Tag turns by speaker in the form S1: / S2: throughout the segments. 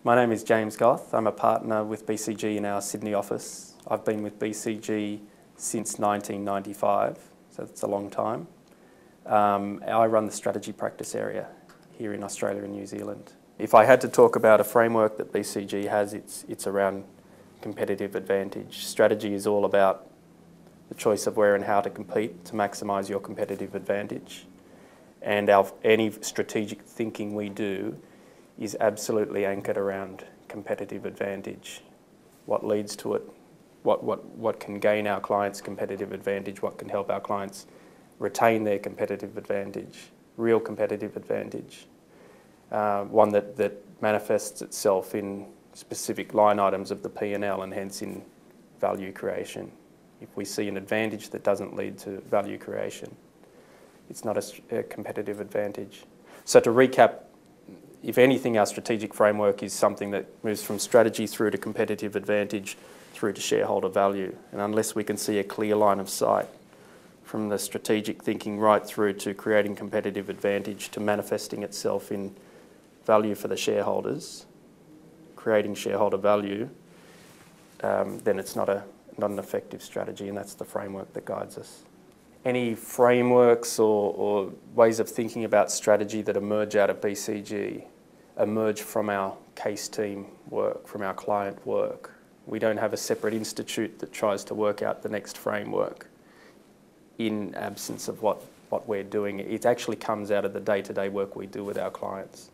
S1: My name is James Goth. I'm a partner with BCG in our Sydney office. I've been with BCG since 1995, so it's a long time. I run the strategy practice area here in Australia and New Zealand. If I had to talk about a framework that BCG has, it's around competitive advantage. Strategy is all about the choice of where and how to compete to maximise your competitive advantage. And any strategic thinking we do is absolutely anchored around competitive advantage. What leads to it, what can gain our clients competitive advantage, what can help our clients retain their competitive advantage, real competitive advantage. One that manifests itself in specific line items of the P&L and hence in value creation. If we see an advantage that doesn't lead to value creation, it's not a competitive advantage. So to recap, if anything, our strategic framework is something that moves from strategy through to competitive advantage through to shareholder value. And unless we can see a clear line of sight from the strategic thinking right through to creating competitive advantage to manifesting itself in value for the shareholders, creating shareholder value, then it's not an effective strategy, and that's the framework that guides us. Any frameworks or ways of thinking about strategy that emerge out of BCG emerge from our case team work, from our client work. We don't have a separate institute that tries to work out the next framework in absence of what we're doing. It actually comes out of the day-to-day work we do with our clients.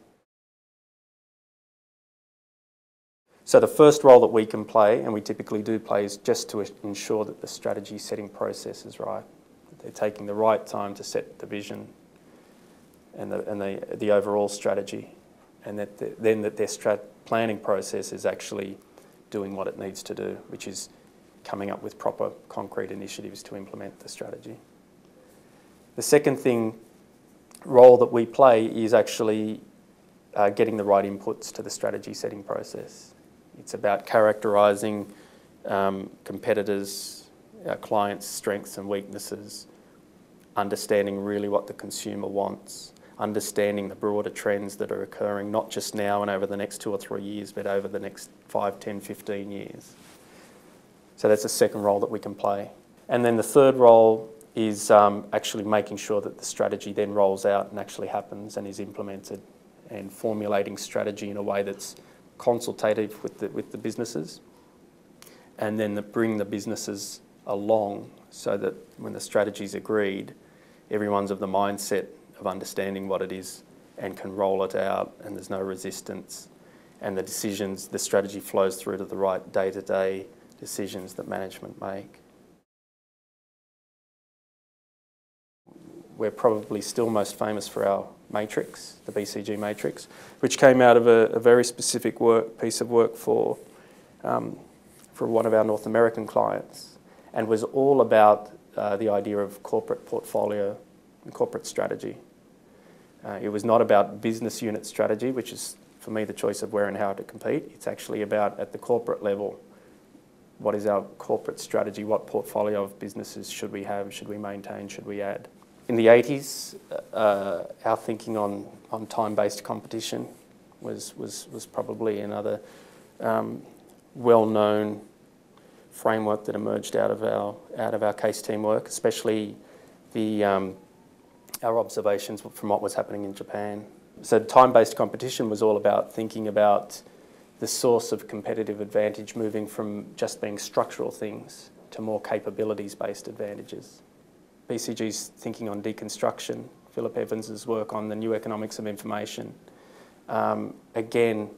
S1: So the first role that we can play, and we typically do play, is just to ensure that the strategy setting process is right. They're taking the right time to set the vision and the overall strategy, and that their planning process is actually doing what it needs to do, which is coming up with proper concrete initiatives to implement the strategy. The second role that we play is actually getting the right inputs to the strategy setting process. It's about characterising competitors, our clients' strengths and weaknesses, understanding really what the consumer wants, understanding the broader trends that are occurring, not just now and over the next 2 or 3 years, but over the next 5, 10, 15 years. So that's the second role that we can play. And then the third role is actually making sure that the strategy then rolls out and actually happens and is implemented, and formulating strategy in a way that's consultative with the businesses, and then bring the businesses along so that when the strategy is agreed, everyone's of the mindset of understanding what it is and can roll it out, and there's no resistance, and the strategy flows through to the right day-to-day decisions that management make. We're probably still most famous for our matrix, the BCG matrix, which came out of a very specific piece of work for one of our North American clients, and was all about the idea of corporate portfolio and corporate strategy. It was not about business unit strategy, which is, for me, the choice of where and how to compete. It's actually about, at the corporate level, what is our corporate strategy? What portfolio of businesses should we have? Should we maintain? Should we add? In the 80s, our thinking on time-based competition was probably another well-known framework that emerged out of our case team work, especially our observations from what was happening in Japan. So time-based competition was all about thinking about the source of competitive advantage, moving from just being structural things to more capabilities-based advantages. BCG's thinking on deconstruction, Philip Evans's work on the new economics of information, again,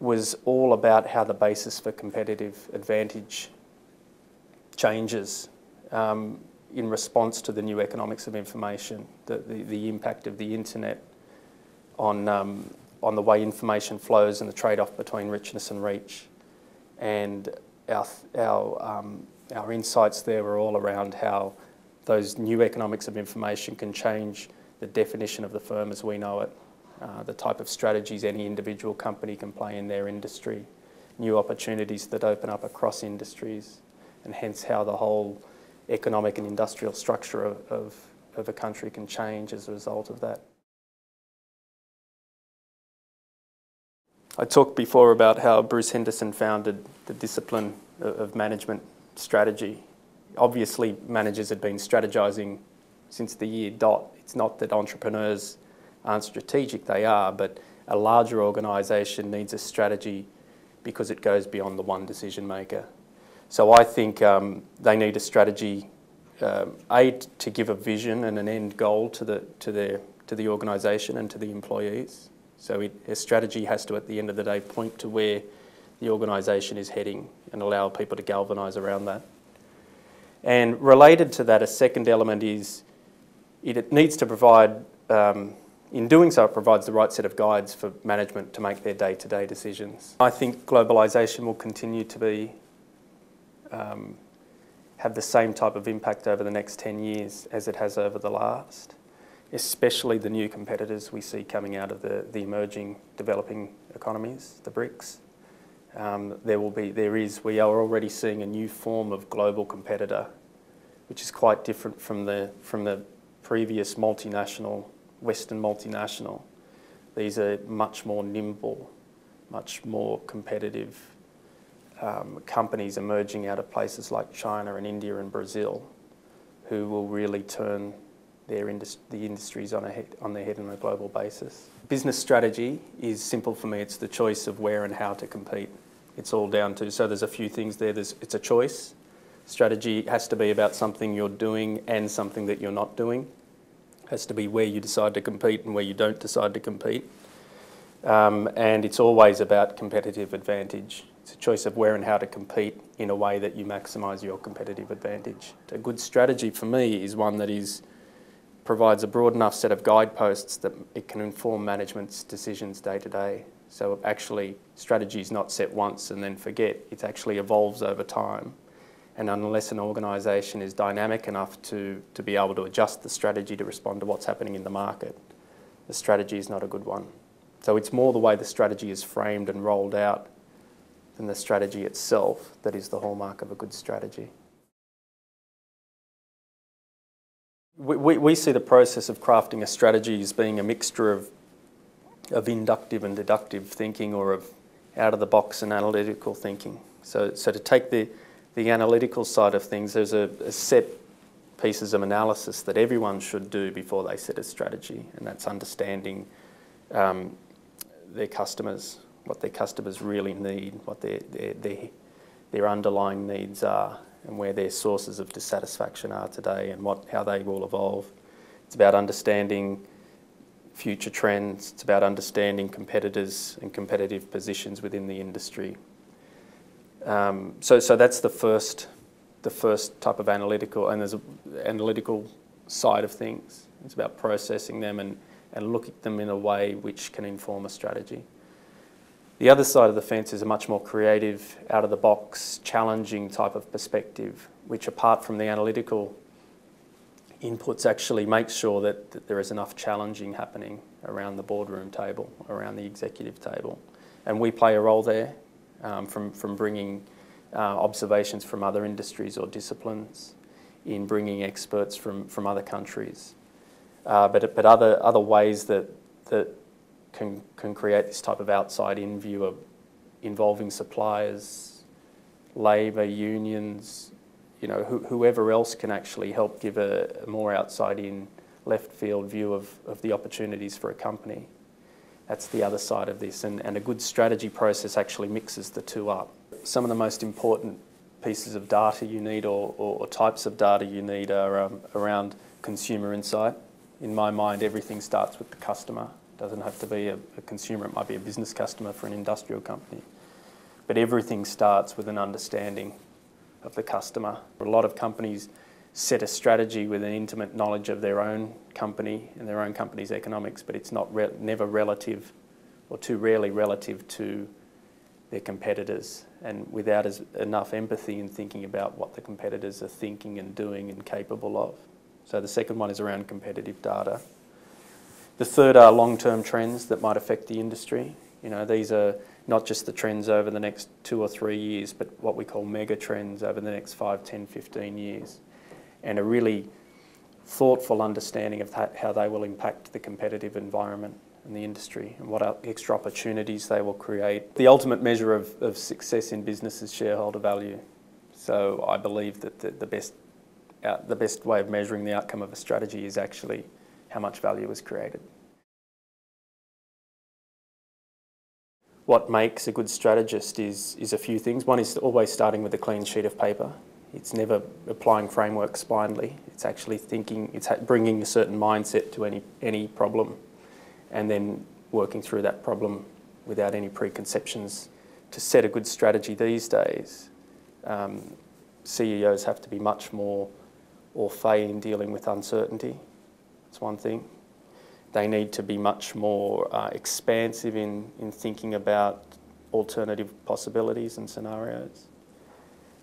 S1: was all about how the basis for competitive advantage changes in response to the new economics of information, the impact of the internet on the way information flows and the trade-off between richness and reach. And our insights there were all around how those new economics of information can change the definition of the firm as we know it, the type of strategies any individual company can play in their industry, new opportunities that open up across industries, and hence how the whole economic and industrial structure of a country can change as a result of that. I talked before about how Bruce Henderson founded the discipline of management strategy. Obviously, managers had been strategizing since the year dot. It's not that entrepreneurs aren't strategic, they are, but a larger organisation needs a strategy because it goes beyond the one decision maker. So I think they need a strategy, to give a vision and an end goal to the organisation and to the employees. So a strategy has to, at the end of the day, point to where the organisation is heading and allow people to galvanise around that. And related to that, a second element is it needs to provide, in doing so, it provides the right set of guides for management to make their day-to-day decisions. I think globalisation will continue to be, have the same type of impact over the next 10 years as it has over the last, especially the new competitors we see coming out of the emerging developing economies, the BRICS. We are already seeing a new form of global competitor, which is quite different from the previous multinational, Western multinational. These are much more nimble, much more competitive companies emerging out of places like China and India and Brazil, who will really turn the industries on their head on a global basis. Business strategy is simple for me. It's the choice of where and how to compete. It's all down to, so there's a few things there. It's a choice. Strategy has to be about something you're doing and something that you're not doing. It has to be where you decide to compete and where you don't decide to compete. And it's always about competitive advantage. It's a choice of where and how to compete in a way that you maximise your competitive advantage. A good strategy for me is one that provides a broad enough set of guideposts that it can inform management's decisions day to day. So actually, strategy is not set once and then forget. It actually evolves over time. And unless an organisation is dynamic enough to be able to adjust the strategy to respond to what's happening in the market, the strategy is not a good one. So it's more the way the strategy is framed and rolled out than the strategy itself that is the hallmark of a good strategy. We see the process of crafting a strategy as being a mixture of inductive and deductive thinking, or of out-of-the-box and analytical thinking. So to take the analytical side of things, there's a set pieces of analysis that everyone should do before they set a strategy, and that's understanding their customers, what their customers really need, what their underlying needs are, and where their sources of dissatisfaction are today, and how they will evolve. It's about understanding future trends. It's about understanding competitors and competitive positions within the industry. So that's the first type of analytical, and there's an analytical side of things. It's about processing them and looking at them in a way which can inform a strategy. The other side of the fence is a much more creative, out-of-the-box, challenging type of perspective, which, apart from the analytical inputs, actually makes sure that there is enough challenging happening around the boardroom table, around the executive table. And we play a role there, from bringing observations from other industries or disciplines, in bringing experts from other countries. But other ways that can create this type of outside-in view of involving suppliers, labour, unions, whoever else can actually help give a more outside-in, left-field view of the opportunities for a company. That's the other side of this, and a good strategy process actually mixes the two up. Some of the most important pieces of data you need, or types of data you need, are around consumer insight. In my mind, everything starts with the customer. It doesn't have to be a consumer, it might be a business customer for an industrial company. But everything starts with an understanding of the customer. A lot of companies set a strategy with an intimate knowledge of their own company and their own company's economics, but it's never relative, or too rarely relative, to their competitors, and without enough empathy in thinking about what the competitors are thinking and doing and capable of. So the second one is around competitive data. The third are long-term trends that might affect the industry. These are not just the trends over the next 2 or 3 years, but what we call mega trends over the next 5, 10, 15 years. And a really thoughtful understanding of how they will impact the competitive environment in the industry and what extra opportunities they will create. The ultimate measure of success in business is shareholder value. So I believe that the best way of measuring the outcome of a strategy is actually how much value is created. What makes a good strategist is a few things. One is always starting with a clean sheet of paper. It's never applying frameworks blindly. It's actually thinking, it's bringing a certain mindset to any problem and then working through that problem without any preconceptions. To set a good strategy these days, CEOs have to be much more au fait in dealing with uncertainty. That's one thing. They need to be much more expansive in thinking about alternative possibilities and scenarios.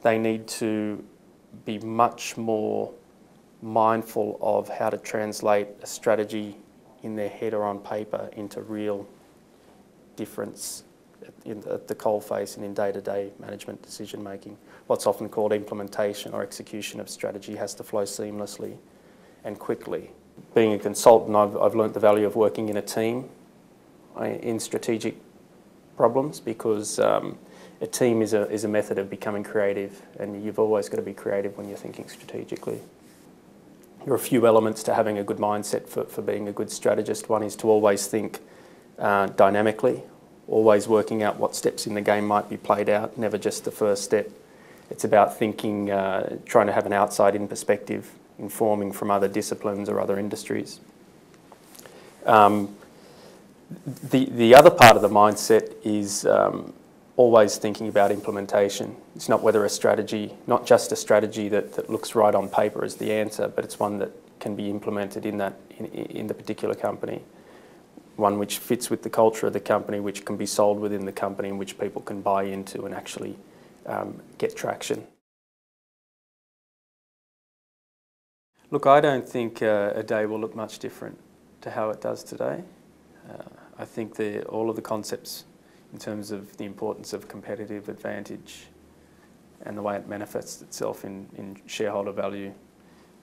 S1: They need to be much more mindful of how to translate a strategy in their head or on paper into real difference at the coalface and in day-to-day management decision making. What's often called implementation or execution of strategy has to flow seamlessly and quickly. Being a consultant, I've learnt the value of working in a team in strategic problems, because a team is a method of becoming creative, and you've always got to be creative when you're thinking strategically. There are a few elements to having a good mindset for being a good strategist. One is to always think dynamically, always working out what steps in the game might be played out, never just the first step. It's about thinking, trying to have an outside-in perspective, informing from other disciplines or other industries. The other part of the mindset is always thinking about implementation. It's not whether a strategy, not just a strategy that looks right on paper as the answer, but it's one that can be implemented in the particular company. One which fits with the culture of the company, which can be sold within the company, and which people can buy into and actually get traction. Look, I don't think a day will look much different to how it does today. I think all of the concepts in terms of the importance of competitive advantage and the way it manifests itself in shareholder value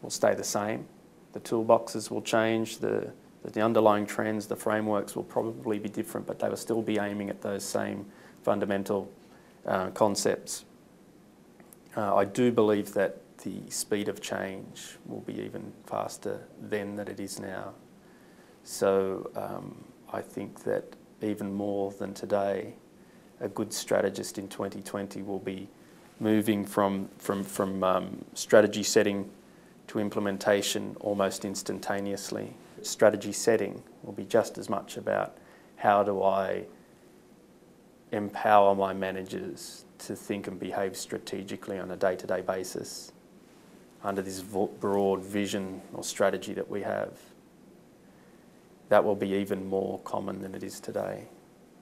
S1: will stay the same. The toolboxes will change, the underlying trends, the frameworks will probably be different, but they will still be aiming at those same fundamental concepts. I do believe that the speed of change will be even faster then than it is now. So I think that even more than today, a good strategist in 2020 will be moving from strategy setting to implementation almost instantaneously. Strategy setting will be just as much about how do I empower my managers to think and behave strategically on a day-to-day basis under this broad vision or strategy that we have. That will be even more common than it is today.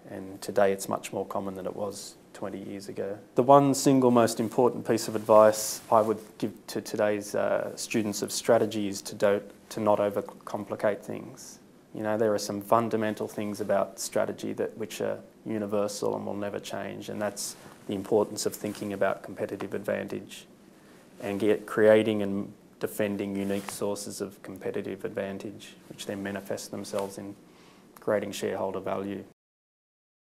S1: And today it's much more common than it was 20 years ago. The one single most important piece of advice I would give to today's students of strategy is to not overcomplicate things. You know, there are some fundamental things about strategy which are universal and will never change, and that's the importance of thinking about competitive advantage and creating and defending unique sources of competitive advantage, which then manifest themselves in creating shareholder value.